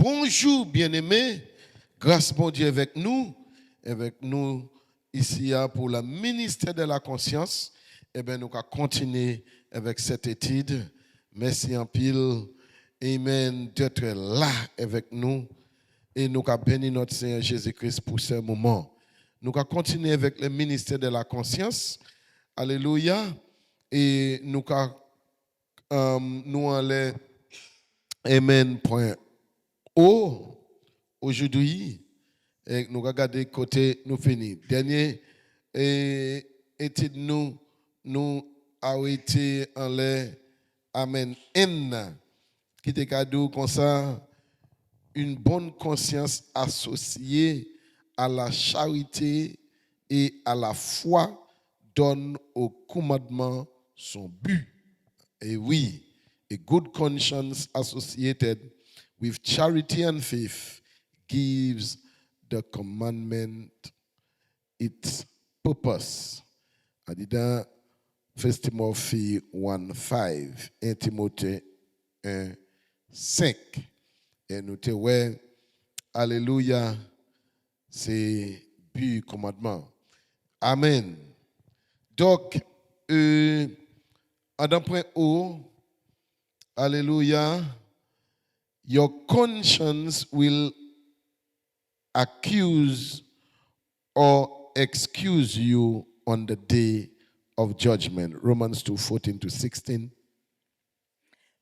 bonjour, bien-aimés. Grâce bon Dieu avec nous ici pour le ministère de la conscience. Eh bien, nous allons continuer avec cette étude. Merci en pile. Amen. D'être là avec nous. Et nous allons bénir notre Seigneur Jésus-Christ pour ce moment. Nous allons continuer avec le ministère de la conscience. Alléluia. Et nous allons Amen. Point O. Aujourd'hui, nous allons regarder côté nous fini. Dernier étude nous avons été en l'air. Amen. N. Qui te cadeau comme ça. Une bonne conscience associée à la charité et à la foi donne au commandement son but. Et oui, a good conscience associated with charity and faith gives the commandment its purpose. Dans 1 Timothy 1:5, 1 Timothée 1:5. Et nous te voyons, alléluia, c'est but commandement. Amen. Donc, en point O, alléluia, your conscience will accuse or excuse you on the day of judgment. Romans 2:14-16.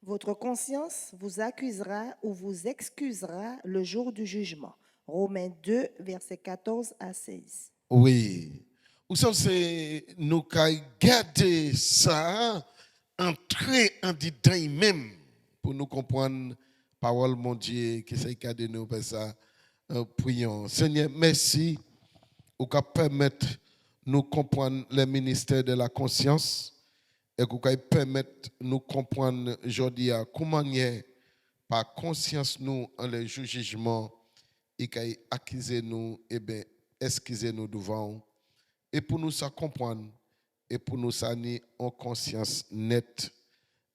Votre conscience vous accusera ou vous excusera le jour du jugement. Romains 2, versets 14 à 16. Oui. Vous savez, nous avons gardé ça, entrer en dedans même, pour nous comprendre la parole de mon Dieu, qui s'est de nous faire ça. Prions. Seigneur, merci pour permettre nous comprendre le ministère de la conscience et pour permettre nous comprendre aujourd'hui comment par conscience nous en le jugement et qu'il accuse nous et bien excusez nous devant et pour nous ça comprendre et pour nous ça ni en conscience nette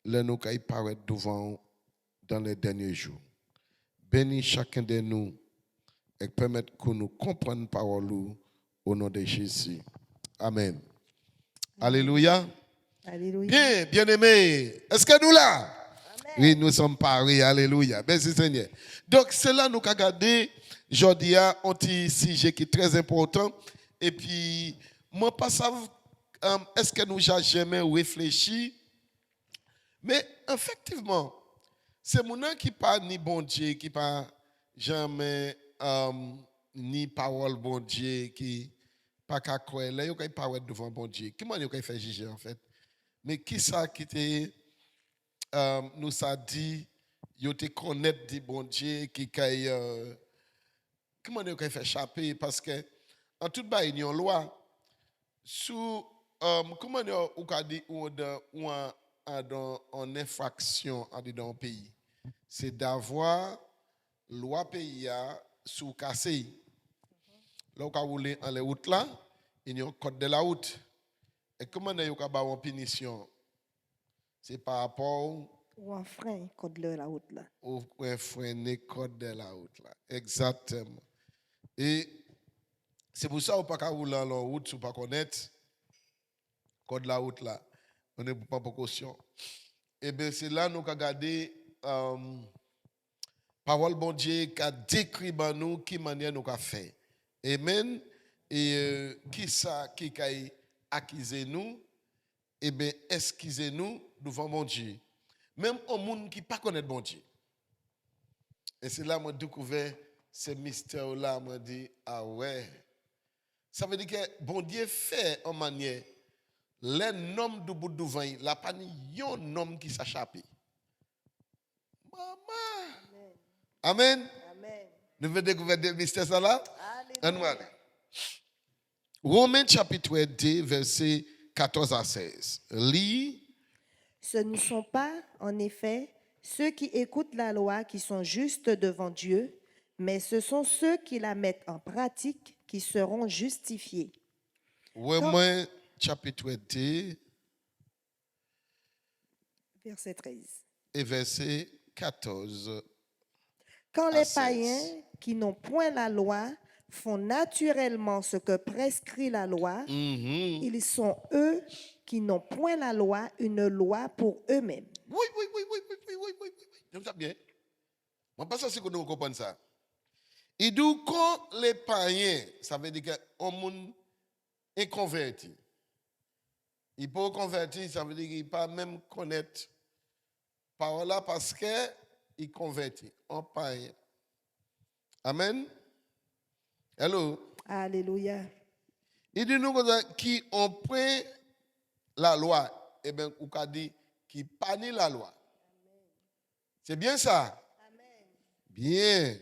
là nous qu'il paraît devant dans les derniers jours. Bénis chacun de nous et permettre que nous comprenions parole au nom de Jésus. Amen. Alléluia. Alléluia. Bien aimé. Est-ce que nous là? Amen. Oui, nous sommes parés. Alléluia. Merci Seigneur. Donc, c'est là nous avons regardé aujourd'hui un petit sujet qui est très important. Et puis, moi, pas ça, est-ce que nous avons jamais réfléchi? Mais effectivement, c'est mon nom qui parle ni bon Dieu, qui parle jamais ni parole bon Dieu, qui pas qu'à croire. Là, il parle devant bon Dieu. Comment il fait juger en fait? Mais qui ça qui te nous a dit, il te connaître du bon Dieu, qui comment il fait échapper? Parce que en toute bas, il y a une loi sous comment on a dit ou en infraction dans un pays, c'est d'avoir loi pays sous cassé. Là, on a roulé en les routes là, il y a un code de la route. Et comment on a une punition? C'est par rapport Ou un frein, code de la route là. au frein code de la route là. Exactement. Et c'est pour ça qu'on ne peut pas rouler en la route si on ne connaît pas code de la route là. On n'est pas précaution. Et bien c'est là que nous avons regardé parole bon Dieu qui a décrit par nous qui manière nous avons fait. Amen. Et qui ça qui a accusé nous, et bien excusez-nous devant bon Dieu. Même au monde qui ne connaît pas bon Dieu. Et c'est là que j'ai découvert ce mystère-là. Je me dit, ah ouais. Ça veut dire que bon Dieu fait en manière, les noms de bout de vin, la pas un homme qui s'échappe. Maman. Amen. Amen. Nous venons découvrir des mystères ça là. Alléluia. Romains chapitre 2, versets 14 à 16. Lis. Ce ne sont pas, en effet, ceux qui écoutent la loi qui sont justes devant Dieu, mais ce sont ceux qui la mettent en pratique qui seront justifiés. Romains chapitre 2, Verset 13. et verset 14. Quand à les 16. païens qui n'ont point la loi font naturellement ce que prescrit la loi, ils sont eux qui n'ont point la loi, une loi pour eux-mêmes. Oui. J'aime ça bien. Je pense que nous comprenons ça. Et donc, quand les païens, ça veut dire qu'un monde est converti. Il peut convertir, ça veut dire qu'il ne peut pas même connaître parole là parce qu'il convertit en païen. Amen. Hello. Alléluia. Il dit nous qui ont pris la loi, eh bien, ou qu'a dit qui pas ni la loi. C'est bien ça? Amen. Bien.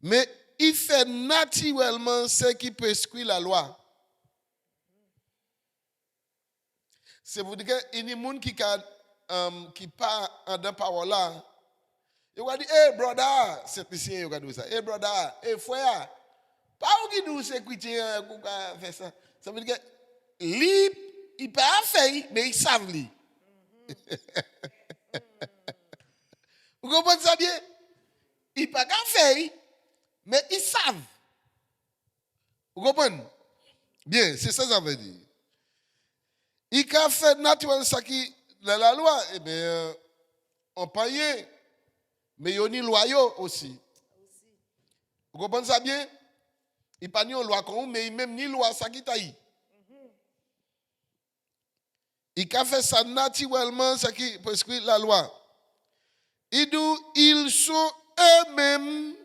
Mais il fait naturellement ce qui prescrit la loi. C'est pour dire qu'il y a des gens qui parlent en parole là. Il va dire, hey brother, c'est ici, il va dire ça. Hey brother, hey frère, pas qui nous c'est chrétien qui fait ça. Ça veut dire que lui, il pas fait, mais il savent lui. Vous comprenez ça bien? Il pas fait, mais ils savent. Vous comprenez? Bien, c'est ça que ça veut dire. Il a fait naturellement ça qui dans la loi, eh bien, on paye, mais il y a une loi aussi. Vous comprenez ça bien? Il n'y a pas une loi comme mais il même ni loi ça qui taille. Il a fait ça naturellement, ça qui prescrit la loi. Ils sont eux-mêmes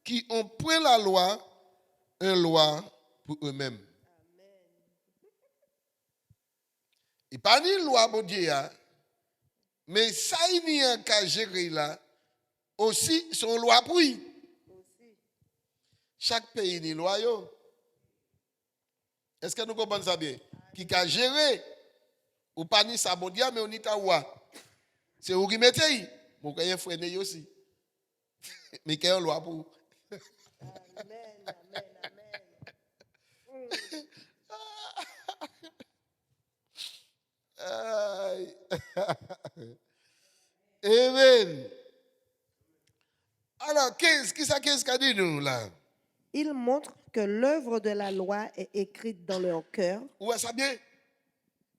qui ont pris la loi, une loi pour eux-mêmes. Il n'y a pas une loi, mon Dieu, mais ça, il n'y a qu'à gérer là, aussi son loi pour lui. Chaque pays a une loi. Est-ce que nous comprenons ça bien? Qui a géré, ou pas ni ça, mon Dieu, mais on y t'a c'est où qui mettez. Mon frère freine aussi. Mais quelle loi pour Amen, amen. Amen. Alors, qu'est-ce qu'a dit nous là? Il montre que l'œuvre de la loi est écrite dans leur cœur. Ouais, ça bien.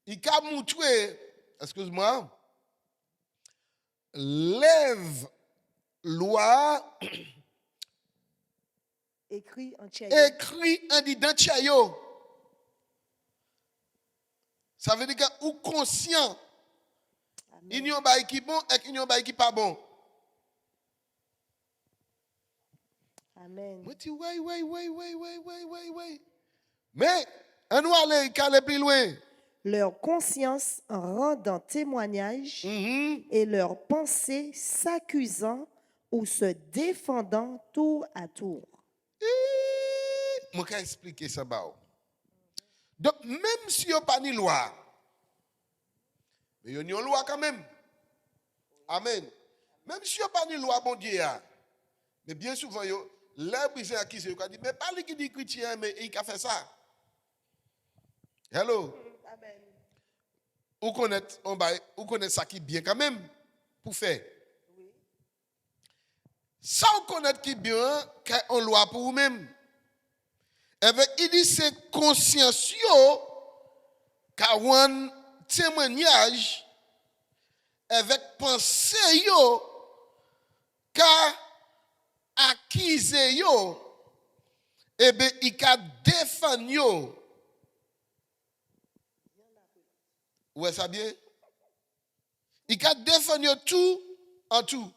Il a montré, excuse-moi, lève loi Écrit en tchaïo. écrit en identiayo. Ça veut dire que ou conscient. Il y a un bail qui bon et il y a un bail qui pas bon. Amen. Moi dis ouais. Mais on va aller plus loin. Leur conscience en rendant témoignage et leurs pensées s'accusant ou se défendant tour à tour. Je vais expliquer ça. Donc, même si il n'y a pas de loi, mais il y a une loi quand même. Amen. Même si il n'y a pas de loi, bon Dieu, mais bien souvent, les brisés accusés, ils disent, mais pas lui qui dit chrétien, mais il a fait ça. Hello. Amen. Vous connaissez ça qui est bien quand même pour faire. Oui. Ça, vous connaissez qui est bien, qu'on loi pour vous-même. Il dit c'est conscience qu'a un témoignage avec pensée qu'a accusé et bien il a défendu. Ouais, ça bien? Il a défendu tout en tout.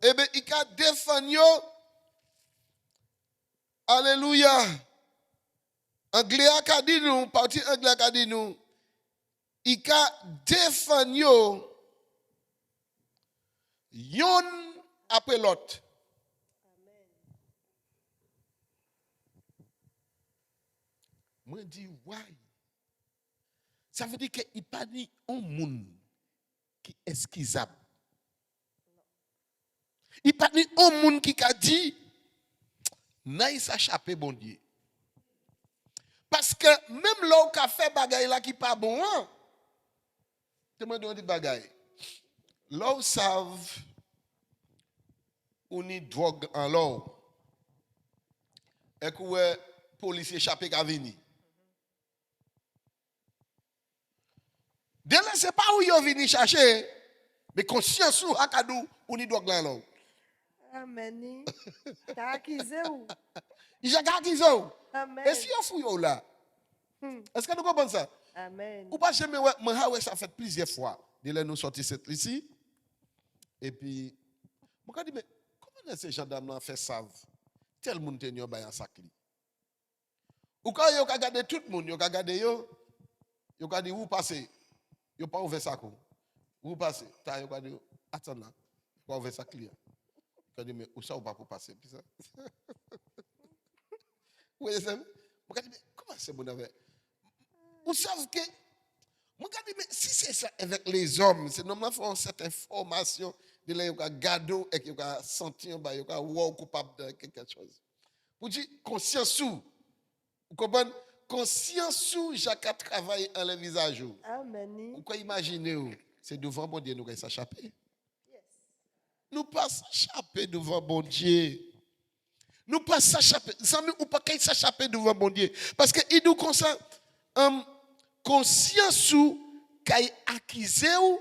Et bien il a défendu. Alléluia. Anglais a dit nous, partie anglais a dit nous, il a défendu yon après l'autre. Moi, je dis, why? Ça veut dire qu'il n'y a pas un monde qui est excusable. Il n'y a pas un monde qui a dit, n'a s'échappé, bon Dieu. Parce que même là où on fait bagaille là qui pas bon, je me dis bagaille. Là où savent, il y a un monde qui a dit, n'a s'échappé, bon Dieu. Parce que même là où on fait bagaille là qui pas bon, je me dis bagaille. Là où savent, il y a un monde qui a dit, n'a s'échappé, bon Dieu. Parce que même là où on fait bagaille là qui pas bon, je me dis bagaille. ou ni drogue en l'or. Et que policier échappé qu'à venir. Dès là, c'est pas où ils viennent chercher, mais conscience ou akadou ou ni drogue en l'or. Amen. T'as accusé ou? Il a accusé ou. Amen. Et si on fouille là, est-ce que nous comprenons ça? Amen. Ou pas jamais, ouais, ça fait plusieurs fois. Dès là, nous sortis cette ici. Et puis, je me dis, mais comment ces gendarmes là fait ça? Tel monde tenir un sac. Ou quand vous regardez tout le monde, vous regardez, vous regardez où passer. Vous pas ouvert ça. Où passer? Vous regardez, attends là, vous pas ouvert ça client. Vous regardez, mais où ça ou pas pour passer? Puis ça. Vous voyez ça? Vous regardez, mais comment c'est bon avec? Vous savez que, vous regardez, mais si c'est ça avec les hommes, c'est normalement font cette information, de là, vous regardez et vous sentir, vous êtes coupable de quelque chose. Vous dites, conscience sous. Vous comprenez? Conscience sous, Jacques travaille en le visage. Amen. Vous pouvez imaginer, c'est devant bon Dieu nous allons s'échapper. Yes. Nous pas s'échapper devant bon Dieu. Nous pas s'échapper. Ou pas s'échapper devant bon Dieu. Parce qu'il nous concerne, conscience sous, qu'il accusé ou,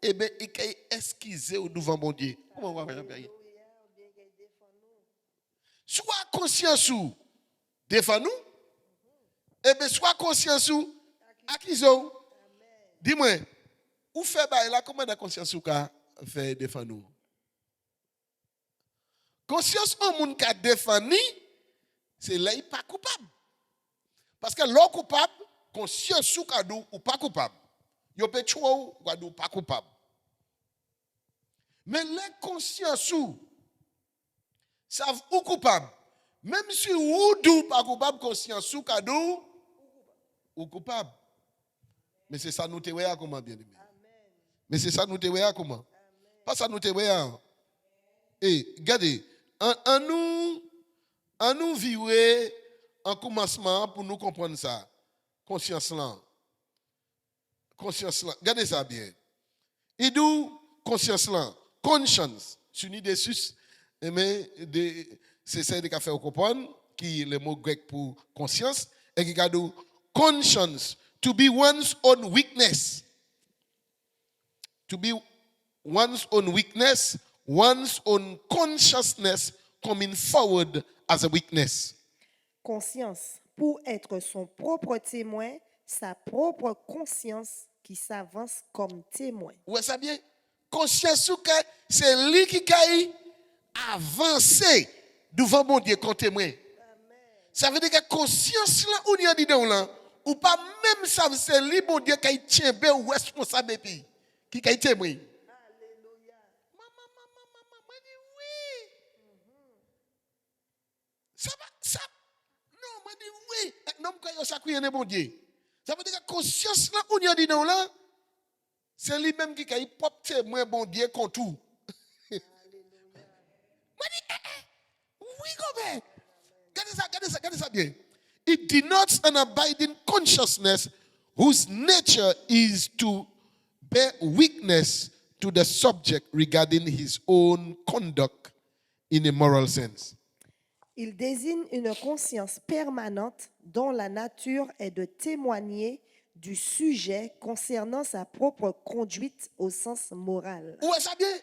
et bien, il qu'il excusé devant bon Dieu. Comment on va faire? Soit conscience sous, défend nous. Eh bien, sois conscient ou accusé. Dis-moi, où fait là, comment la conscience ou fait défendre nous? Conscience au monde qui a défendu, c'est là il pas coupable. Parce que l'homme coupable, conscience ou pas coupable. Il peut tuer ou pas coupable. Mais les conscience ou savent ou coupable. Même si ou pas coupable, conscience ou coupable. Mais c'est ça nous te voyons comment, bien aimé. Mais c'est ça nous te voyons comment. Pas ça nous te voyons. Et regardez, en nous vivre en commencement pour nous comprendre ça. Conscience là. Conscience là. Regardez ça bien. Et d'où conscience là. Conscience. S'unit des sus. Mais c'est ça qui a fait comprendre qui est le mot grec pour conscience. Et qui a dit conscience. To be one's own weakness. To be one's own weakness, one's own consciousness coming forward as a weakness. Conscience, pour être son propre témoin, sa propre conscience qui s'avance comme témoin. Ouais, ça bien? Conscience, c'est lui qui a avancé devant mon Dieu comme témoin. Ça veut dire que conscience là, on y a dit là, ou pas même ça, c'est lui, mon Dieu, qui tient bien ou responsable pays, qui a témoin. Alléluia. Maman, dit oui. Ça va, ça. Non, moi dit oui. Non, quand il y a bon Dieu. Ça veut dire que conscience là, on y a dit non là, c'est lui-même qui a propre témoin, bon Dieu, contre tout. Moi dit, oui, comment? Regardez ça bien. It denotes an abiding consciousness whose nature is to bear witness to the subject regarding his own conduct in a moral sense. Il désigne une conscience permanente dont la nature est de témoigner du sujet concernant sa propre conduite au sens moral. Où est-ce bien?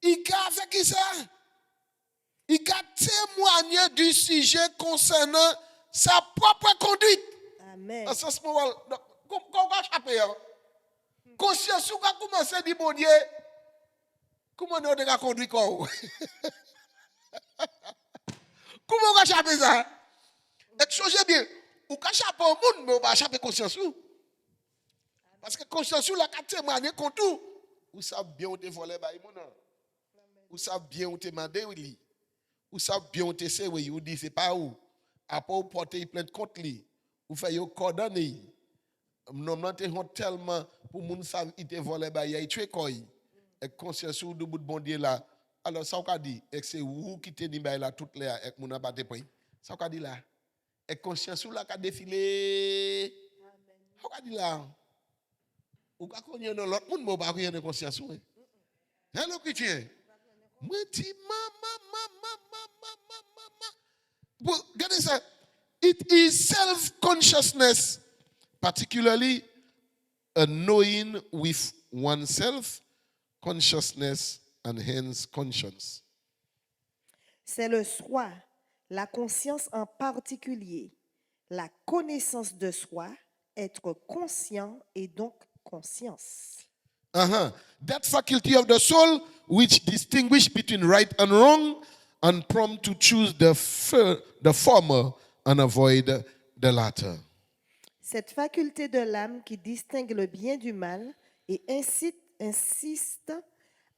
Il a fait qui ça? Il a témoigné du sujet concernant sa propre conduite. Amen. En sens moral. Comment on va échapper? Conscience ou va commencer à dire, bon Dieu, comment on a conduit quoi? Comment on va échapper ça? Excusez bien, ou va échapper au monde, mais on va échapper conscience ou. Parce que conscience ou la témoigné contre tout. Ou ça bien on te volé par mon nom. Ou ça bien on te demandé oui. Ou ça bien on te sait oui, ou dit c'est pas où. Après ou porter plainte contre lui. Ou fait yo condamné. Normalement te honte tellement pour moun savent il te volé par il tué quoi. Et conscience ou de bout bon Dieu là. Alors ça on a dit et c'est vous qui te dit là toute là avec moun ba te point. Ça on a dit là. Et conscience ou là qu'a défilé. Ça on a dit là. Ou pas qu'on y a l'autre monde mais pas qu'on y a conscience ou. Hello chrétien. Moi, dis, maman. Regardez ça. It is self-consciousness, particularly a knowing with oneself, consciousness, and hence conscience. C'est le soi, la conscience en particulier, la connaissance de soi, être conscient et donc conscience. That faculty of the soul which distinguish between right and wrong and prompt to choose the former and avoid the latter. Cette faculté de l'âme qui distingue le bien du mal et insiste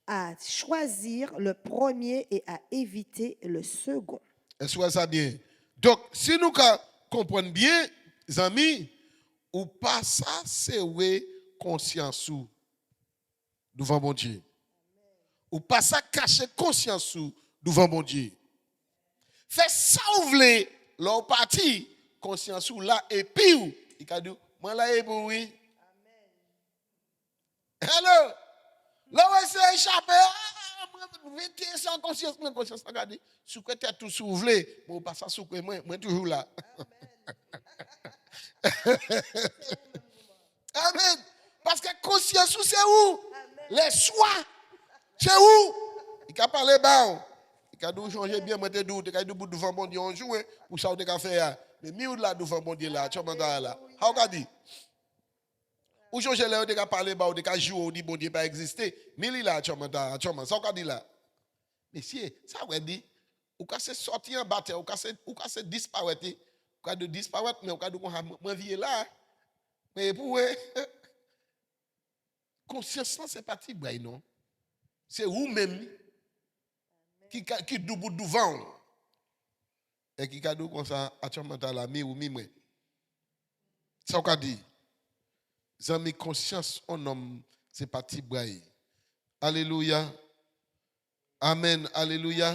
à choisir le premier et à éviter le second. Est-ce que ça bien? Donc, si nous comprenons bien, les amis, ou pas ça, c'est ouais conscience sous devant mon Dieu. Ou pas ça cacher conscience sous devant mon Dieu. Fait ça ou voulez, leur parti conscience sous là et puis il a dit moi là et pour oui. Hello. Là où c'est échappé, mettez sans conscience, regardez, sous que tu as tout soufflé, bon pas ça sous que moi toujours là. Amen. Parce que conscience c'est où? Les soi. C'est où? Il a parlé bas. Il a dit changer bien moi te dou, il a dit pour devant bon Dieu on joue pour ça on te faire. Mais mieux là devant bon Dieu là, tu m'entends là. How ka dit? Ou changer là on te parler bas, on te jouer, on dit bon Dieu pas exister. Mais là tu m'entends, ça on ka dit là. Messieurs, ça veut dire ou ka se sortir en bataille, ou ka se disparaître, ou ka de disparaître mais ou ka de moi vie là. Mais pour conscience c'est parti braille non. C'est vous-même qui debout devant et qui cadeau comme ça à tu mental ami ou mi moi. Ça on dit. Zami conscience en homme c'est parti braille. Alléluia. Amen. Alléluia.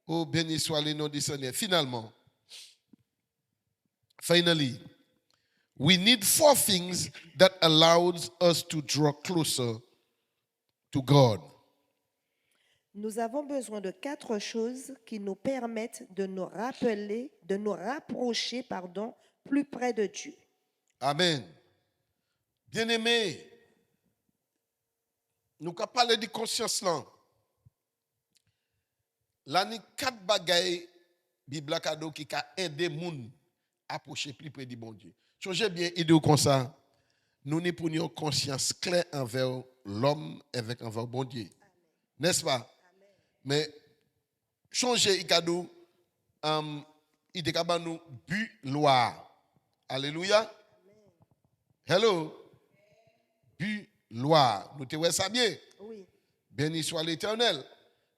Oh béni soit le nom du Seigneur. Finally, we need 4 things that allows us to draw closer to God. Nous avons besoin de 4 choses qui nous permettent de nous rapprocher, plus près de Dieu. Amen. Bien-aimés, nous avons parlé de conscience là. Là, il y a 4 bagailles Bible qui a aidé les gens à approcher plus près du bon Dieu. Changez bien idée comme ça. Nous ne prenions conscience claire envers l'homme et envers le bon Dieu. N'est-ce pas? Amen. Mais changer ikado il décaba nous but loi. Alléluia. Amen. Hello. But loi. Nous te voyons ça bien? Oui. Béni soit l'Éternel.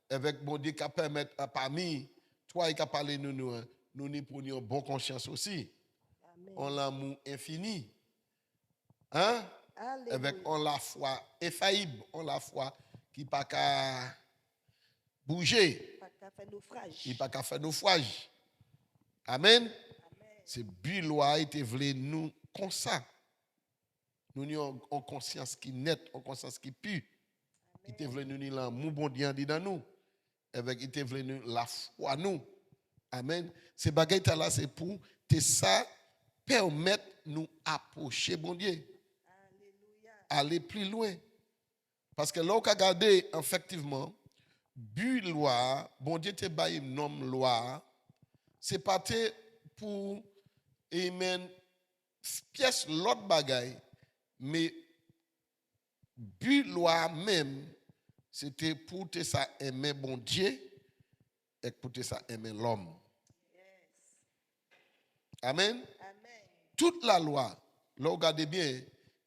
Avec bon Dieu qui permet parmi toi et qui parlé nous nous prenions bonne conscience aussi. Amen. On l'amour infini. Hein? Alléluia. Avec on la foi infaillible, on la foi qui pas qu'à bouger. Il pas qu'à faire naufrage. Amen. Amen. C'est but loi était voulu nous comme ça. Nous avons une conscience qui nette, une conscience qui pure. Il était voulu nous l'amour bon Dieu dans nous. Avec il était voulu nous la foi nous. Amen. Ces bagailles là c'est pour que ça permettre nous approcher bon Dieu. Alléluia. Aller plus loin. Parce que là on a regardé effectivement but loi, bon Dieu te bail nom loi, c'est pas pour amen pièce l'autre bagaille, mais but loi même c'était pour te ça aimer bon Dieu et pour te ça aimer l'homme. Yes. Amen. Amen. Toute la loi, là regardez bien,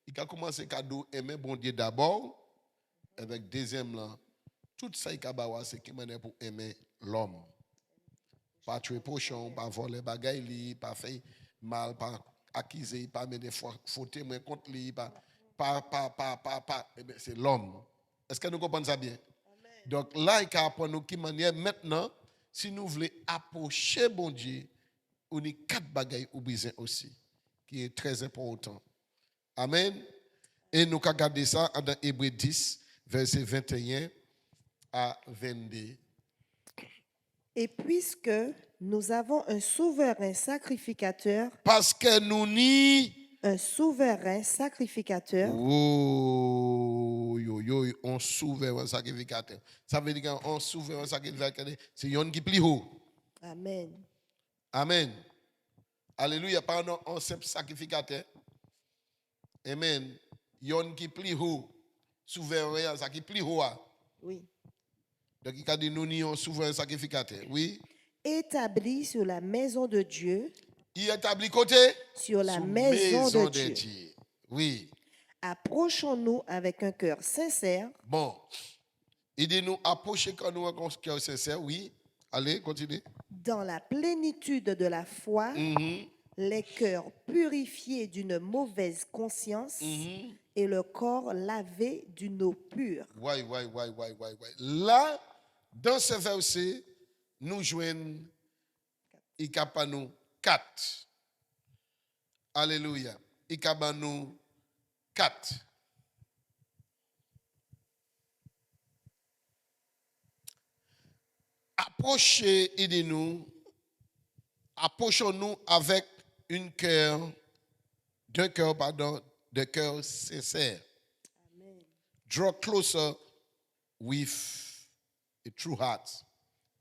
il a commencé à aimer bon Dieu d'abord, avec deuxième là. Tout ça, c'est qui mène pour aimer l'homme. Pas tuer pochon, pas voler bagaille, pas faire mal, pas accuser, pas mener faute contre lui, pas. C'est l'homme. Est-ce que nous comprenons ça bien? Amen. Donc là, il y a nous qui manière maintenant, si nous voulons approcher bon Dieu, on a 4 bagailles ou besoin aussi, qui est très important. Amen. Et nous avons regardé ça dans Hébreux 10, verset 21. à 22. Et puisque nous avons un souverain sacrificateur, Parce que nous ni un souverain sacrificateur, on souverain sacrificateur. Ça veut dire qu'on souverain sacrificateur, c'est yon qui plie haut. Amen. Amen. Alléluia. Pardon, on simple sacrificateur. Amen. Yon qui plie haut. Souverain, ça qui plie haut. Oui. Donc il a dit nous ni on souverain sacrificateur. Oui. Établi sur la maison de Dieu, Il établit côté sur la sous maison de Dieu. Dieu. Oui. Approchons-nous avec un cœur sincère, Bon. Il dit nous approcher quand nous avons un cœur sincère. Oui. Allez, continuez. dans la plénitude de la foi, les cœurs purifiés d'une mauvaise conscience et le corps lavé d'une eau pure. Ouais. Là, dans ce verset, nous joignons Ikapanou 4. Alléluia. Ikapanou 4. Approchons-nous avec de cœur sincère. Amen. Draw closer with a true heart.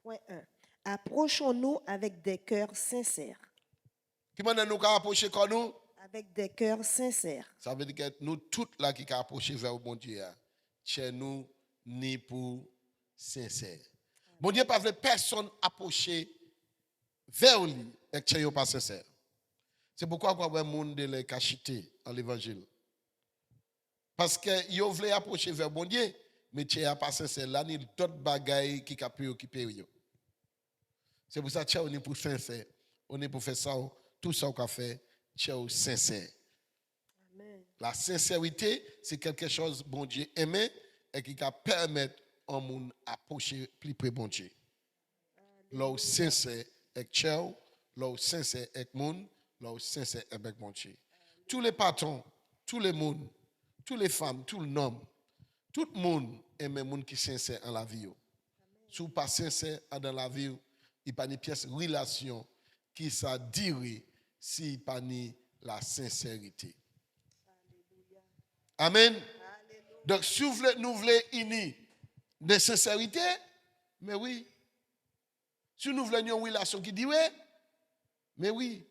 Point 1. Approchons-nous avec des cœurs sincères. Qui m'a dit nous approcher comme nous? Avec des cœurs sincères. Ça veut dire que nous tous là qui approcher vers le bon Dieu, chez nous ni pour sincère. Bon Dieu pas veut personne approcher vers lui et que chez pas sincère. C'est pourquoi on voit monde de les cachiter dans l'évangile. Parce que yo voulait approcher vers bon Dieu, mais chez pas sincère là ni d'autres bagailles qui a préoccupé yo. C'est pour ça que on est pour sincère, on est pour faire ça, tout ça qu'on fait, chez sincère. Amen. La sincérité, c'est quelque chose bon Dieu aimé et qui va permettre au monde approcher plus près bon Dieu. Là où sincère avec Dieu, là où sincère avec monde, là où sincère avec bon Dieu. Tous les patrons, tous les mondes, toutes les femmes, tout le homme, tout le monde aime les monde qui sincère en la vie. Si vous pas sincère dans la vie, il n'y a pas de pièce relation qui ça dirait s'il n'y a pas la sincérité. Amen. Donc, si nous voulons unis de sincérité, mais oui. Si nous voulons une relation qui dit oui, mais oui.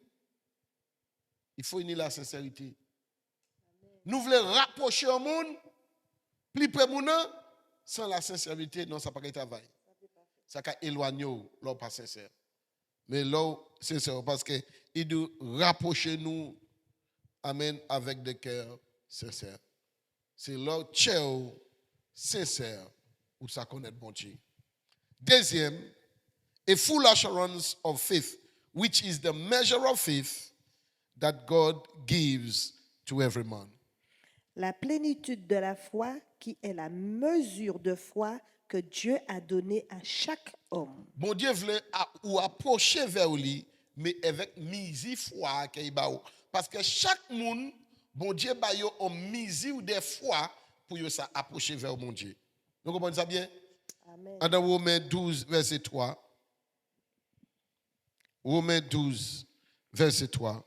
Il faut unir la sincérité. Nous voulons rapprocher au monde, plus près de nous, sans la sincérité, non, ça ne peut pas travail. Ça peut éloigner l'homme pas sincère. Mais l'homme sincère, parce qu'il doit rapprocher nous, amen, avec des cœurs sincères. C'est leur cœur sincère où ça connaît bon Dieu. Deuxième, a full assurance of faith, which is the measure of faith that God gives to every man. La plénitude de la foi qui est la mesure de foi que Dieu a donnée à chaque homme. Bon Dieu voulait ou approcher vers lui, mais avec mise foi qu'il ba. Parce que chaque monde, bon Dieu ba yo en mise ou des foi pour yo ça approcher vers bon Dieu. Vous comprenez ça bien? Amen. Dans Romains 12 verset 3. Romains 12 verset 3.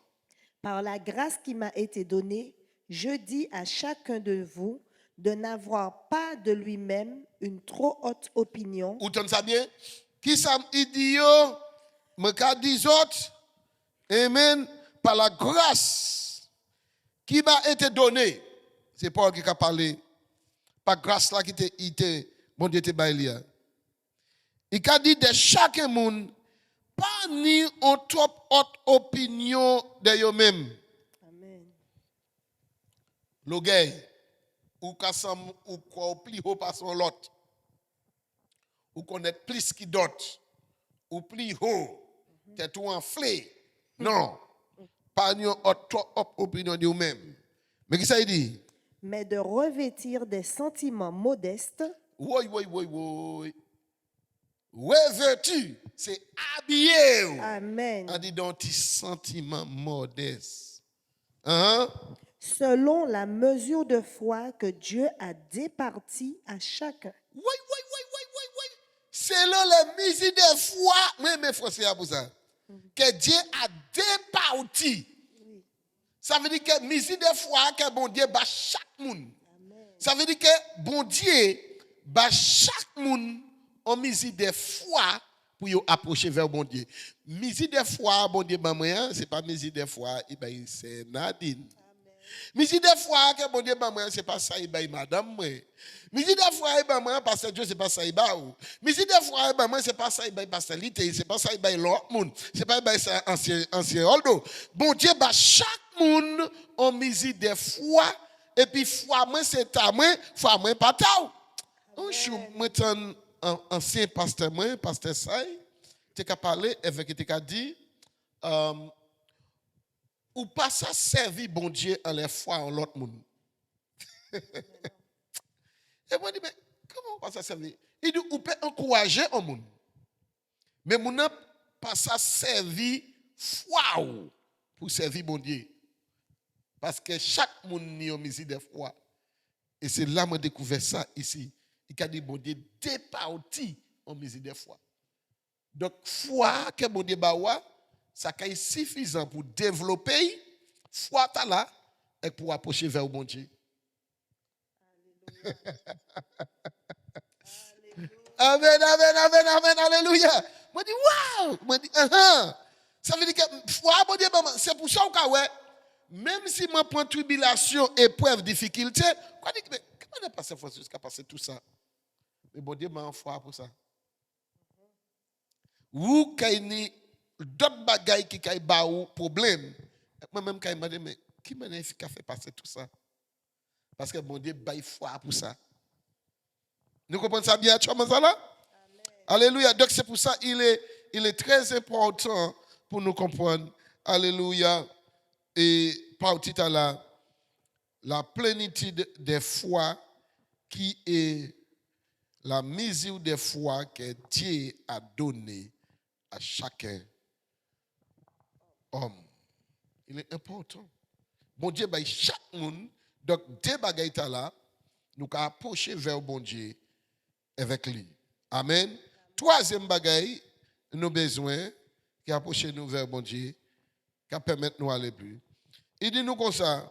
Par la grâce qui m'a été donnée, je dis à chacun de vous de n'avoir pas de lui-même une trop haute opinion. Vous entendez ça bien? Qui ça il dit yo, me ka dit autres, amen, par la grâce qui m'a été donnée. C'est Paul qui a parlé. Par grâce là qui était bon Dieu te bail. Il a dit de chaque monde pas ni en trop haute opinion de eux-mêmes. Amen. L'ogay ou kasam ou quoi plus haut par son lot. Ou connaître plus qui d'autres. Ou plus haut. T'es tout enflé. Non. Pas ni en trop haute opinion de eux-mêmes. Mais qui ça il dit? Mais de revêtir des sentiments modestes, Oui. Revêtu, c'est habillé. amen, On dit donc petit sentiment modeste. Hein? selon la mesure de foi que Dieu a départie à chacun. Oui. selon les mesures de foi, moi, mes français pour ça, que Dieu a départi. Ça veut dire que mesure de foi que bon Dieu bat chaque monde. Ça veut dire que bon Dieu bat chaque monde en mesure de foi pour y approcher vers bon Dieu. Mesure de foi, bon Dieu, c'est pas mesure de foi, c'est Nadine. Mesure de foi que bon Dieu, c'est pas ça, madame. Mesure de foi, pasteur Dieu, c'est pas ça, mesure de foi, c'est pas ça, pasteur Lité, c'est pas ça, l'autre monde. C'est pas ça, ancien Oldo. Bon Dieu, chaque monde en mesure de foi, et puis foi, c'est ta main, foi, pas ta. Un jour, moi, un ancien pasteur, pasteur Saï, tu as parlé avec, tu as dit, ou pas ça servir bon Dieu en les foi en l'autre monde. Et moi, je dis, mais comment on pas ça servir? Il dit, ou peut encourager un monde. Mais mon n'a pas ça servir foi pour servir bon Dieu. Parce que chaque monde n'y a mis de foi. Et c'est là que j'ai découvert ça ici. Il a dit, bon Dieu, départi en mesure de foi. Donc, foi que bon Dieu bawa, ça est suffisant pour développer foi là et pour approcher vers le bon Dieu. Amen, amen, amen, amen, alléluia. Moi dis waouh, moi dis Ça veut dire que foi bon Dieu, c'est pour ça que ouais, même si moi prends tribulation, épreuve, difficulté, quoi dit mais comment est passé fois jusqu'à passer tout ça? Mais bon Dieu m'a foi pour ça. Ou qu'il d'autres bagailles qui ont des problèmes. Moi-même, quand il m'a dit, mais qui m'a fait passer tout ça? Parce que bon Dieu baille foi pour ça. Nous comprenons ça bien, tu vois ça là? Alléluia. Donc c'est pour ça il est très important pour nous comprendre. Alléluia. Et partie à la plénitude des foi qui est la mesure des foi que Dieu a donnée à chacun homme. Il est important. Bon Dieu, chaque monde, donc des bagailles là, nous avons approché vers bon Dieu avec lui. Amen. Troisième bagaille, nous avons besoin qui approcher nous vers bon Dieu, qui permettre nous d'aller plus. Il dit nous comme ça,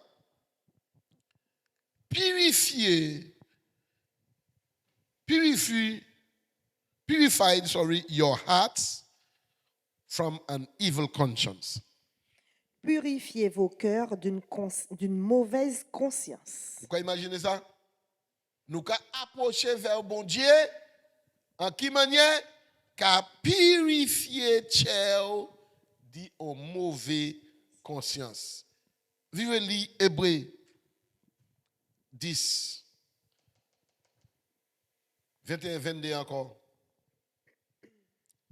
purify your hearts from an evil conscience. Purifiez vos cœurs d'une mauvaise conscience. Vous pouvez imaginer ça? Nous avons approché vers bon Dieu en qui manière? Qu'à purifier dit en mauvaise conscience. Vivez li Hébreu 10, 21, 22 encore.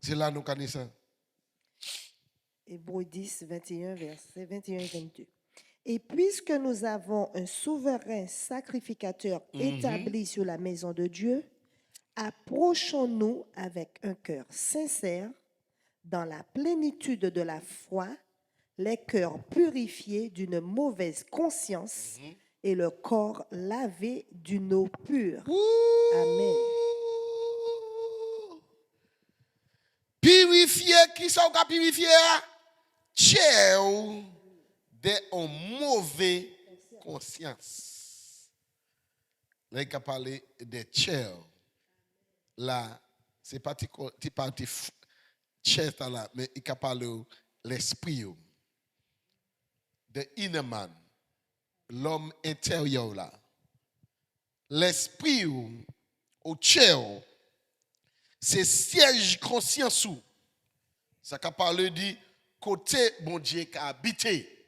C'est là nous connaissons ça. Hébreu 10, 21, versets 21 et 22. Et puisque nous avons un souverain sacrificateur établi sur la maison de Dieu, approchons-nous avec un cœur sincère, dans la plénitude de la foi, les cœurs purifiés d'une mauvaise conscience et le corps lavé d'une eau pure. Amen. Purifier, qui ça va purifier? Tchèo de en mauvaise conscience. Là, il a parlé de tchèo. Là, c'est pas tchèo là, mais il a parlé de l'esprit. The inner man. L'homme intérieur là. L'esprit au tchèo, c'est siège conscience ou. Ça qu'a parlé dit côté bon Dieu qui a habité.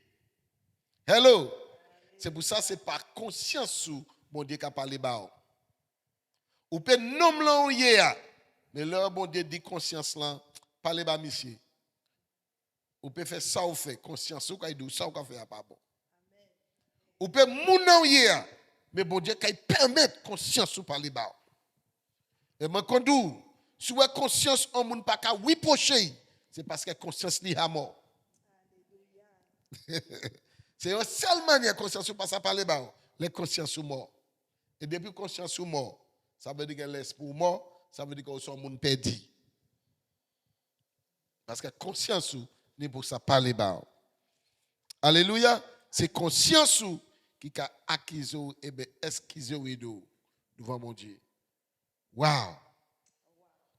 Hello. C'est pour ça c'est par conscience ou bon Dieu qui a parlé ba. Ou peut nommer là hier. Mais là bon Dieu dit conscience là, parler ba monsieur. Ou peut faire ça ou fait conscience ou quand il dit ça ou quand fait pas bon. Ou peut moun nan hier. Mais bon Dieu qui permet conscience ou parler ba. Et moi quand si vous avez conscience en moun pas ka oui poché, c'est parce que conscience li a mort. C'est une seule manière conscience ou pas ça parler ba, les consciences sont mortes. Et depuis conscience ou mort, ça veut dire que l'esprit mort, ça veut dire qu'on sont monde perdu. Parce que conscience n'est pour ça parler bas. Alléluia, c'est conscience qui a acquis et bien esquissé devant mon Dieu. Wow.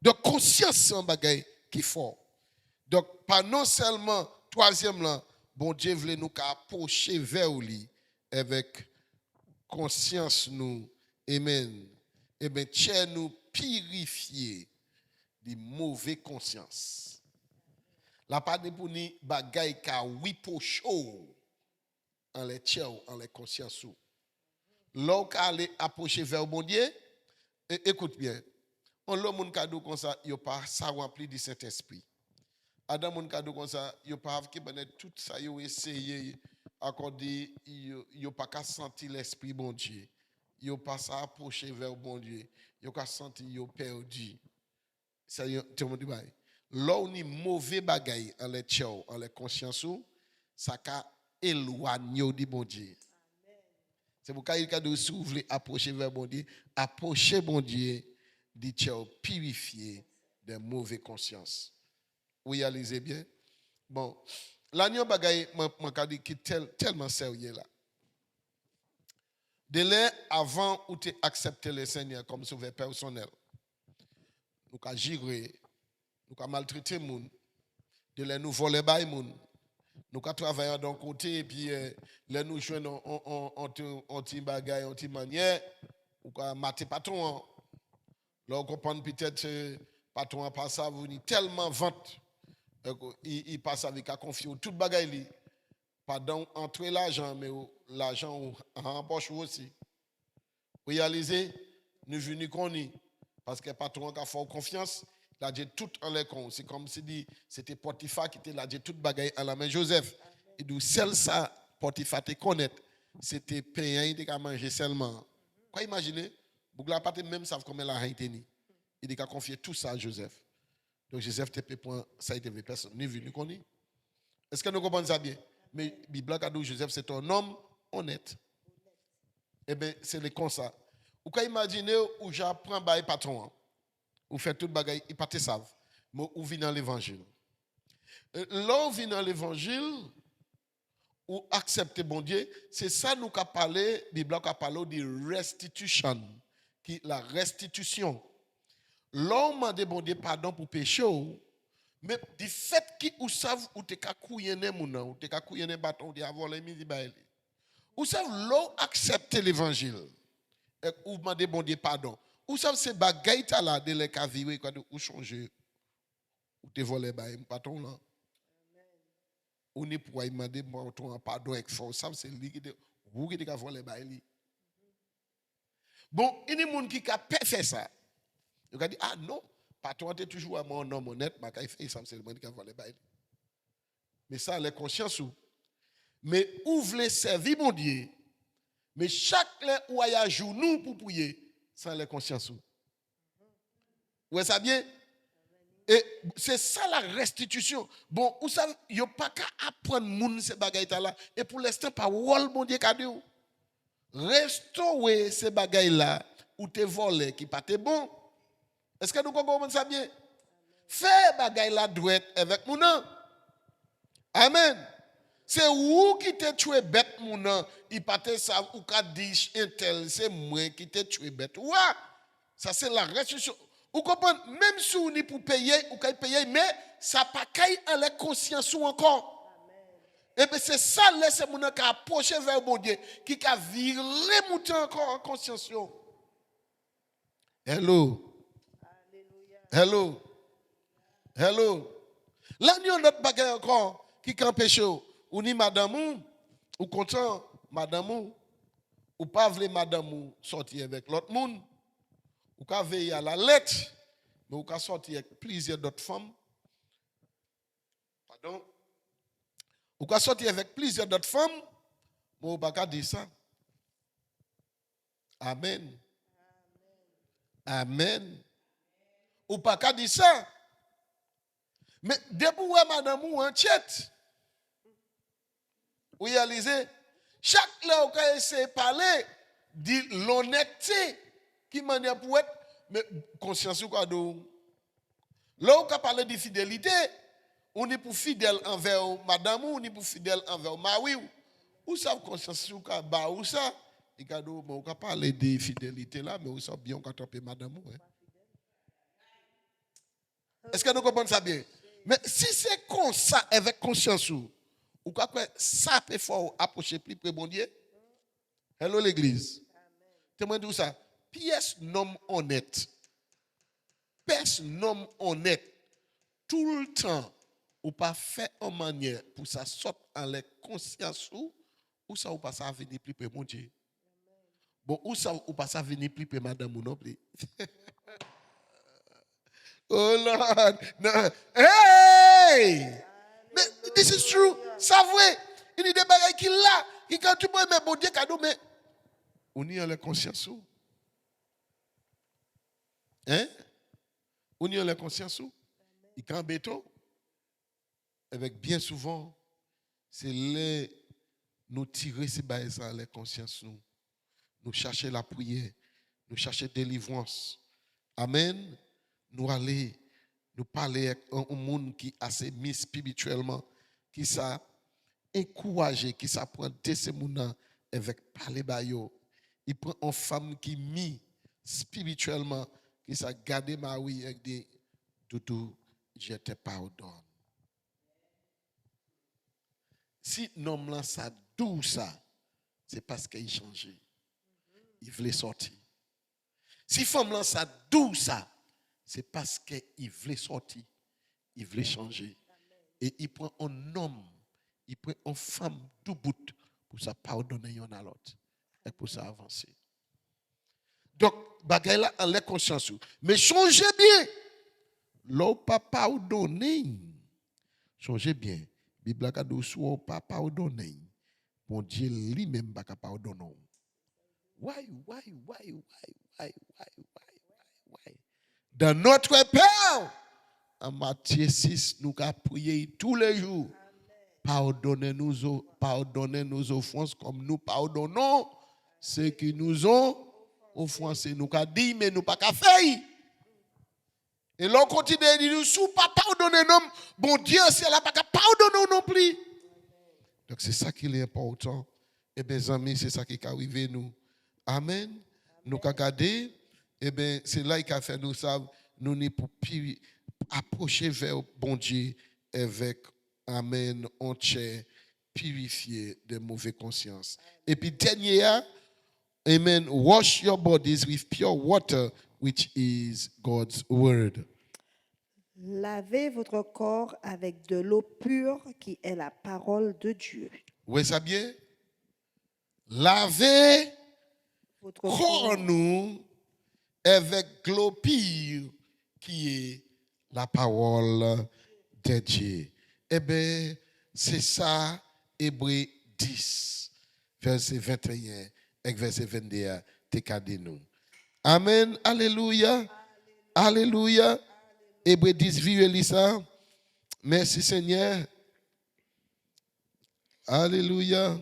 Donc conscience c'est un bagage qui est fort. Donc pas non seulement troisième là, bon Dieu voulait nous approcher vers lui avec conscience nous. Amen. Et bien tiens nous purifier des mauvaises consciences. La pas de pour ni bagay ka oui pour chaud en les tiens en les consciences. Là où aller approcher vers bon Dieu, écoute bien. On l'a mon cadeau comme ça, il pas ça rempli du Saint-Esprit. Adam mon cadeau comme ça, il pas qui tout ça yo essayer accorder il pas qu'à sentir l'esprit bon Dieu. Il pas ça approcher vers bon Dieu. Il pas sentir il perdu. Ça tout le monde dit là où ni mauvais bagaille en les tchao, en les conscience ça ca éloigner du bon Dieu. C'est pourquoi il a de s'ouvrir approcher vers bon Dieu, approcher bon Dieu dit purifier des mauvaises consciences. Vous réalisez bien? Bon, l'agneau bagaille, je dis qui est tellement sérieux là. De là, avant où tu acceptes le Seigneur comme sauveur personnel, nous avons géré, nous avons maltraité les gens, de là, nous voler les gens, nous avons travaillé d'un côté, et puis là, nous jouons en petit bagaille, en petite manière, nous avons maté patron. Là, on comprend peut-être que patron passe à vous tellement vente, il passe avec la confiance, toute bagaille, pardon, entre l'argent, mais l'argent en poche aussi. Réalisez, nous venons qu'on y, parce que patron a fait confiance, il a dit tout en les comptes. C'est comme si c'était Potiphar qui était là, dit toute bagaille à la main Joseph. Et d'où celle ça, Potiphar te connaît, c'était payant, il a mangé seulement. Quoi imaginez? Bougla pas même savent comment la reine tenu. Il a confié tout ça à Joseph. Donc Joseph te point ça a été personne ni venu qu'on y. Est-ce que nous comprenons ça bien? Mais la Bible a dit Joseph c'est un homme honnête. Eh bien, c'est le comme ça. Vous pouvez imaginer où j'apprends par patron. Vous faites tout le bagage, ils ne pas savent. Mais vous venez dans l'évangile. Là, vous venez dans l'évangile, ou acceptez bon Dieu, c'est ça nous qu'a parlé, la Bible a parlé de restitution, qui la restitution. Là, on m'a dit bon Dieu pardon pour péché, mais du fait que vous savez où tu as couillé ou tu as couillé bâton, tu as volé midi bail. Vous savez là accepter l'évangile. Et vous demandez bon Dieu pardon. Vous savez ces bagailles là de les cas vivre quand vous changez ou te volé bail bâton là. On est pour demander pardon avec force. Ça c'est lui qui vous qui a volé bail. Bon, il y a des gens qui a fait ça. Il a dit ah non, patron est toujours à mon homme honnête, mais il fait ça c'est le monde qui a volé bail. Mais ça les conscience ou. Mais vous voulez servir mon Dieu. Mais chaque où il y a genou pour prier, sans les conscience. Vous savez bien? Et c'est ça la restitution. Bon, vous savez, il n'y a pas qu'à apprendre moun ces bagailles-là. Et pour l'instant, parole, mon Dieu, cadeau. Restaurer ces bagailles-là, ou te voler, qui pas te bon. Est-ce que nous comprenons ça bien? Faire bagailles-là douette avec mon nom. Amen. C'est vous qui te tué bête mon nom. Il pas te savent ou qu'a dit un tel, c'est moi qui te tué bête. Ouais. Ça c'est la restitution. Vous comprenez? Même si vous n'est pour payer, vous pouvez payer, mais ça pas caille en la conscience ou encore. Et bien c'est ça, c'est mon qui a approché vers mon Dieu, qui a viré monter encore en conscience. Hello. Hello. Hello. Là, nous avons notre bagage encore qui a empêché. Ou ni madame ou content madame ou pas voulez madame sortir avec l'autre monde. Ou ka veiller à la lettre, mais ou ka sortir avec plusieurs d'autres femmes. Pardon. Ou ka sortir avec plusieurs d'autres femmes, mais ou pas ka dire ça. Amen. Amen. Ou pas ka dire ça. Mais depuis où madame ou en tête. Vous réalisez, chaque là où vous essayez de parler, dit l'honnêteté qui manière pour être, Mais conscience ou quoi donc? Là, on a parlé de fidélité. On est pour fidèle envers madame ou on est pour fidèle envers mari. Ou ça, conscience ou quoi? Bah, ou ça? Et quand on a parlé de fidélité là, mais on sait bien qu'on a trompé madame ou. Est-ce que nous comprenons ça bien? Mais si c'est comme ça, avec conscience ou quoi, ça peut faire approcher plus près bon Dieu? Hello l'église. Témoin de ça. Pièce nom honnête. Pièce nom honnête. Tout le temps, ou pas fait en manière pour ça sorte en les conscience ou ça ou pas ça venir plus près mon Dieu. Bon, ou ça ou pas ça venir plus près madame ou non plus. Oh Lord. No. Hey! Mais this is true. Ça vrai. Il y a des bagages qui là, qui quand tu peux mais bon Dieu cadeau mais on y a la conscience ou? Hein? On y a la conscience ou? Il quand béton avec bien souvent c'est les nous tirer ces bagages à la conscience nous. Nous chercher la prière, nous chercher délivrance. Amen. Nous aller, nous parler avec un monde qui est assez mis spirituellement, qui ça encouragé, qui ça prend ces gens avec parler bayo. Il prend une femme qui mis spirituellement, qui ça garder Marie avec des doudou, je te pardonne. Si l'homme là ça doux ça, c'est parce qu'il changé. Il voulait sortir. Si femme là ça doux ça, c'est parce qu'il voulait sortir, il voulait changer. Et il prend un homme, il prend une femme tout bout pour ça pardonner l'un à l'autre et pour ça avancer. Donc, bagay là en les conscience. Mais changez bien. L'on pas pardonner. Changez bien. Bible a dit soit pas pardonner. Mon Dieu lui-même pas pardonner. Why? Dans notre Père, en Matthieu 6, nous avons prié tous les jours. Pardonnez-nous nos offenses comme nous pardonnons ceux qui nous ont offensés. Nous avons dit, mais nous pas qu'à faire. Et l'on continue à dire, nous pas pardonner nous, bon Dieu, c'est là pas qu'à pardonner non plus. Donc c'est ça qui est important. Et mes amis, c'est ça qui est arrivé nous. Amen. Nous avons regardé. Eh bien, c'est là qu'il a fait nous savons, nous n'y pour approcher vers bon Dieu avec, amen, on chair purifié de mauvaise conscience. Et puis, dernier, amen, wash your bodies with pure water, which is God's word. Lavez votre corps avec de l'eau pure qui est la parole de Dieu. Oui, ça bien? Lavez Votre corps nous avec l'eau pure qui est la parole de Dieu. Eh bien, c'est ça, Hébreux 10, verset 21 et verset 22, t'es cadé nous. Amen, alléluia, alléluia. Hébreux 10, vive ça. Merci Seigneur. Alléluia.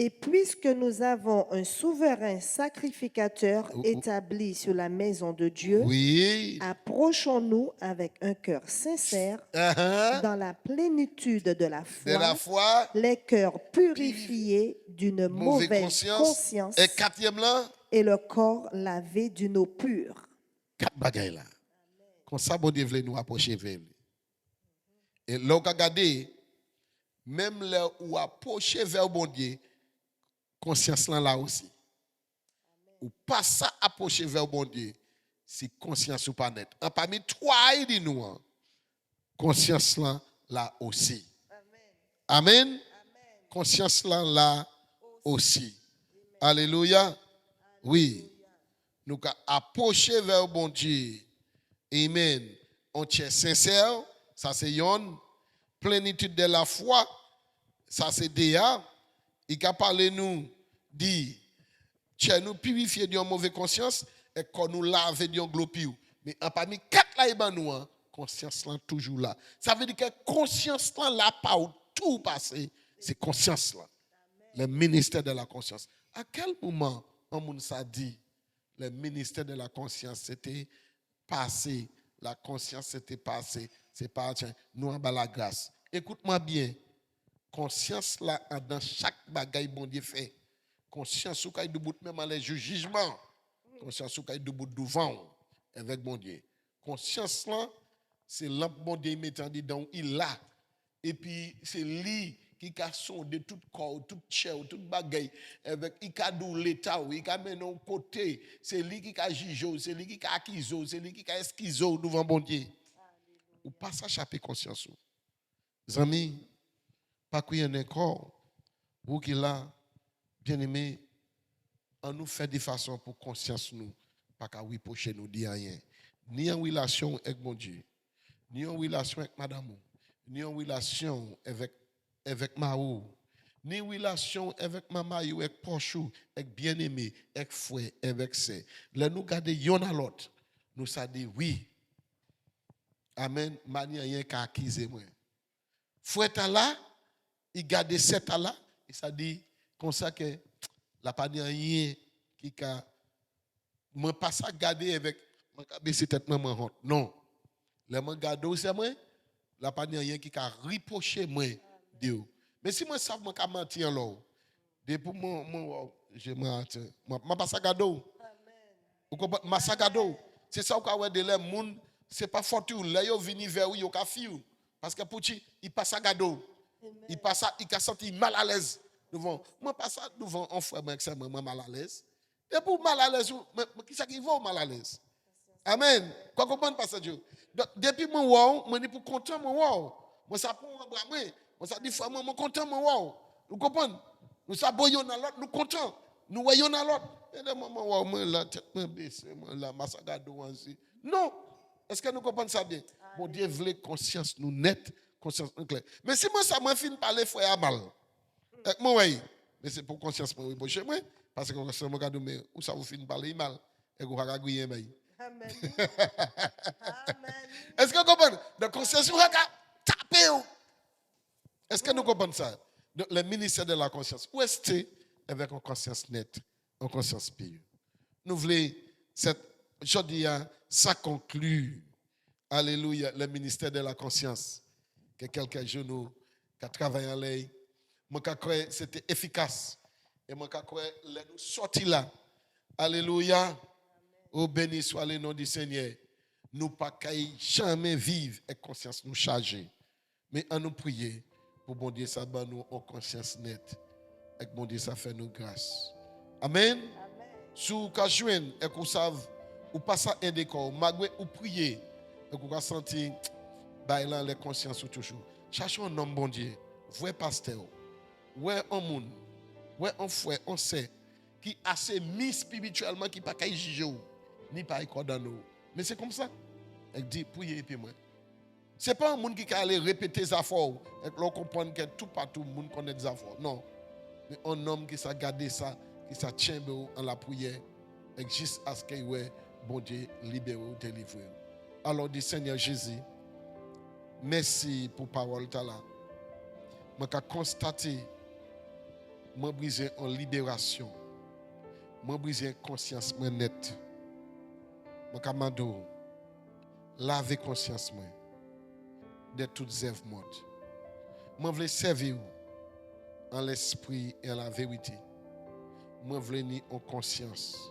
Et puisque nous avons un souverain sacrificateur établi sur la maison de Dieu, Oui. approchons-nous avec un cœur sincère, dans la plénitude de la foi, les cœurs purifiés d'une mauvaise conscience et quatrième là, et le corps lavé d'une eau pure. 4 bagailles là. Comme ça, bon Dieu voulait nous approcher vers lui. Et là, regardez, même là où approcher vers bon Dieu, conscience là aussi. Ou pas ça approcher vers bon Dieu, si conscience ou pas net. En parmi trois, il dit nous, conscience là aussi. Amen. Conscience là aussi. Alléluia. Oui. Nous approcher vers bon Dieu. Amen. On tient sincère, ça c'est yon. Plénitude de la foi, ça c'est Déa. Il a parlé nous, dit, tiens nous purifier d'une mauvaise conscience et qu'on nous lave d'une glopio. Mais en parmi 4 là, nous, conscience là toujours là. Ça veut dire que conscience là pas où tout passé, c'est conscience là. Le ministère de la conscience. À quel moment on nous a dit, le ministère de la conscience, c'était passé. La conscience, c'était passé. C'est pas, tiens, nous en bas la grâce. Écoute-moi bien. Conscience là, dans chaque bagaille, bon Dieu fait. Conscience ou qu'il debout même à les jugements. Conscience ou qu'il debout devant avec bon Dieu. Conscience là, c'est lampe bon Dieu mettant dedans, il l'a. Et puis c'est lui qui a sondé tout corps, toute chair, toute bagaille avec il a dou l'état, il a mené un côté, c'est lui qui a jugé, c'est lui qui a accusé, c'est lui qui a esquissé devant bon Dieu. Ou pas s'échapper conscience. Amis, pas qu'il y ait encore, vous qui là, bien aimé, on nous fait des façons pour conscience nous, pas qu'à oui pocher nous dire rien. Ni en relation avec mon Dieu, ni en relation avec madame, ni en relation avec Mao, ni en relation avec maman, avec Pochou, avec bien-aimé, avec frère, avec sœur. Là, nous gardons yon à l'autre. Nous ça dit oui. Amen. Mani rien qu'à acquiser moi. Frère là, il garde cet là, et ça dit comme ça que la pas de rien qui a moi pas ça garder avec moi baisser tête maman honte. Non. Le moi garder c'est moi, la pas de rien qui a ripoché moi Dieu. Mais si moi savent moi ka mentir là. Depuis mon je moi pas ça garder. Ou comprend ma ça garder. C'est ça qu'on a de les monde c'est pas fortune là yo vini vers yo ka fiou parce que pour il passe à garder. Il passe il a senti mal à l'aise devant moi pas ça devant un frère moi c'est moi mal à l'aise et pour mal à l'aise qui ça qui va mal à l'aise amen quoi comprendre pas ça Dieu depuis moi wow moi ni pour content moi wow moi ça pour bras moi ça dit frère moi content moi wow vous comprenez nous ça boyon dans l'autre nous content nous voyons dans l'autre et le moment wow moi la tête moi baissé moi la massagado ainsi non est-ce que nous comprenons ça bien mon Dieu voulait conscience nous net conscience claire. Mais si moi ça m'a fin parler frère à mal. Moi oui, mais c'est pour conscience moi oui chez moi parce que ça me regarde mais où ça vous fin parler mal et vous va gagner mais. Amen. Amen. Est-ce que vous comprenez? La conscience vous va taper. Est-ce que nous comprenons ça? Le ministère de la conscience. Où est-ce avec une conscience nette, une conscience pure? Nous voulons cette aujourd'hui ça conclut. Alléluia, le ministère de la conscience. Que quelques jours qui a travaillé en l'air, moi crois que c'était efficace et moi crois que nous sortis là. Alléluia. Oh béni soit le nom du Seigneur. Nous pas jamais vivre avec conscience nous charger. Mais en nous prier pour bon Dieu ça ban nous en conscience nette. Et bon Dieu ça fait nous grâce. Amen. Si vous joindre et que vous savez ou pas ça un décor, malgré ou prier et que vous sentir là les consciences toujours. Cherchons un homme bon Dieu, vrai pasteur, ouais un monde, ouais un frère, on sait qui assez mis spirituellement qui pas qu'à juger ni pas condamner. Mais c'est comme ça. Elle dit priez et puis moi. C'est pas un monde qui a aller répéter des affaires et l'on comprend que tout partout le monde connaît des affaires. Non. Mais un homme qui s'est gardé ça, qui s'est tient en la prière et juste à ce qu'il ouais bon Dieu libéré ou délivré. Alors dit Seigneur Jésus, merci pour parole là. Je constaté, je brisé en libération. Je brisé en conscience nette. Je commande laver conscience de toutes œuvres mortes. Je veux servir en l'esprit et en la vérité. Je veux ni en conscience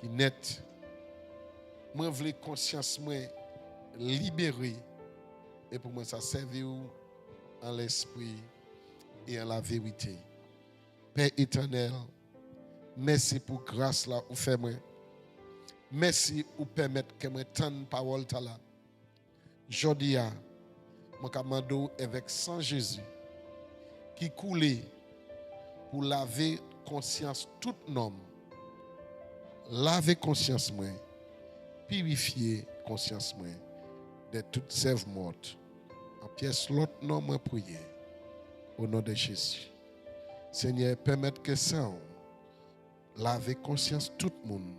qui nette. Je veux conscience libérée. Et pour moi, ça servir en l'esprit et en la vérité. Père éternel, merci pour grâce là ou fait moi. Merci pour permettre que moi tende parole là. Jodi a mon commando avec sang Jésus qui coulait pour laver conscience tout homme. Laver conscience moi, purifier conscience moi de toutes œuvres mortes. En pièce l'autre nom moi prier au nom de Jésus. Seigneur, permettre que ça laver conscience tout le monde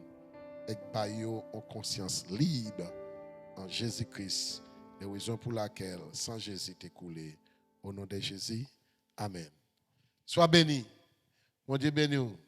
et bailler en conscience libre en Jésus-Christ. La raison pour laquelle sans Jésus t'est coulé. Au nom de Jésus, amen. Sois béni. Mon Dieu béni.